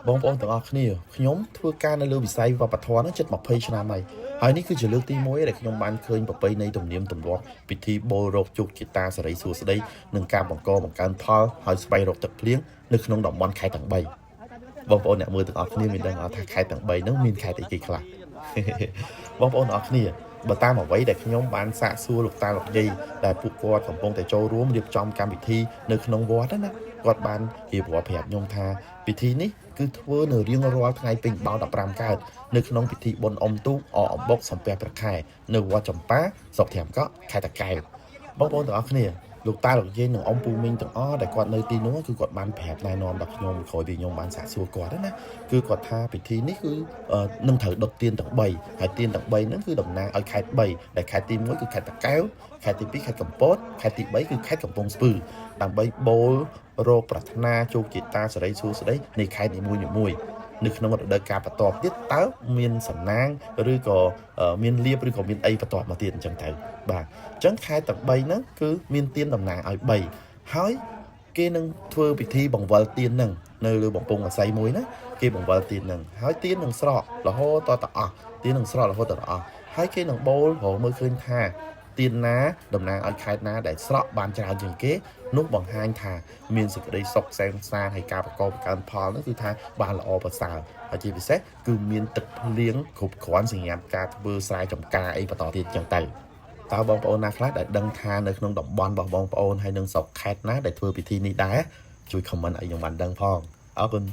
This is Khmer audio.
បងប្អូនទាំងអស់គ្នាខ្ញុំធ្វើការនៅលើវិស័យវប្បធម៌ហ្នឹងជិត20ឆ្នាំហើយហើយនេះគឺជាលើកទី1ដែលខ្ញុំបានឃើញប្រពៃណីទំនៀមទម្លាប់ពិធីបូលរោគជោគជតាសិរីសួស្តីនិងការបង្កើនផលហើយស្វែងរកទឹកភ្លៀងនៅក្នុងតំបន់ខេត្តទាំង3បងប្អូនអ្នកមើលទាំងអស់គ្នាមានដឹងអត់ថាខេត្តទាំង3ហ្នឹងមានខេត្តអីគេខ្លះ បងប្អូនទាំងអស់គ្នាបើតាមអ្វីដែលខ្ញុំបានសាកសួរលោកតាលោកយាយដែលពួកគាត់កំពុងតែចូលរួមរៀបចំកម្មវិធីនៅក្នុងវត្តណាគាត់បានរៀបរាប់ប្រាប់ខ្ញុំថាពិធីនេះគឺធ្វើនៅរៀងរាល់ថ្ងៃពេញបោ15កើតនៅក្នុងពិធីបុណ្យអុំទូកអអំបុកសំពះព្រះខែនៅវត្តចម្ប៉ាស្រុកត្រាំកក់ខេត្តតាកែវបងប្អូនទាំងអស់គ្នាលោកតាលោកយាយនិងអ៊ំពូមីងទាំងអស់ដែលគាត់នៅទីនោះគឺគាត់បានប្រាប់ណែនាំដល់ខ្ញុំក្រោយពីខ្ញុំបានសាកសួរគាត់ណាគឺគាត់ថាពិធីនេះគឺនឹងត្រូវដុតទៀនទាំង3ហើយទៀនទាំង3ហ្នឹងគឺតំណាងឲ្យខេត្ត3ដែលខេត្តទី1គឺខេត្តតាកែវខេត្តទី2ខេត្តកំពតខេត្តទី3គឺខេត្តកំពង់ស្ពឺដើម្បីបូលរោគប្រាថ្នាជោគជតាសិរីសួស្តីនៃខេត្តនីមួយៗនៅក្នុងរដូវកាលបន្ទាប់ទៀតតើមានសំណាងឬក៏មានលៀបឬក៏មានអីបន្ទាប់មកទៀតអញ្ចឹងទៅបាទអញ្ចឹងខេត្តទាំង3ហ្នឹងគឺមានទៀនតំណាងឲ្យ3ហើយគេនឹងធ្វើពិធីបង្វិលទៀនហ្នឹងនៅលើបំពង់អស័យមួយណាគេបង្វិលទៀនហ្នឹងហើយទៀននឹងស្រក់រហូតតអស់ទៀននឹងស្រក់រហូតតអស់ហើយគេនឹងបូលរកមើលឃើញថាទៀនណាតំណាងឲ្យខេត្តណាដែលស្រក់បានច្រើនជាងគេនោះបង្ហាញថាមានសេចក្តីសុខសែនសានហើយការបង្កើនផលនោះគឺថាបានល្អប្រសើរហើយជាពិសេសគឺមានទឹកភ្លៀងគ្រប់គ្រាន់សម្រាប់ការធ្វើស្រែចម្ការអីបន្តទៀតចឹងទៅតើបងប្អូនណាខ្លះដែលដឹងថានៅក្នុងតំបន់របស់បងប្អូនហើយនឹងស្រុកខេត្តណាដែលធ្វើពិធីនេះដែរជួយ comment ឲ្យខ្ញុំបានដឹងផងអរគុណ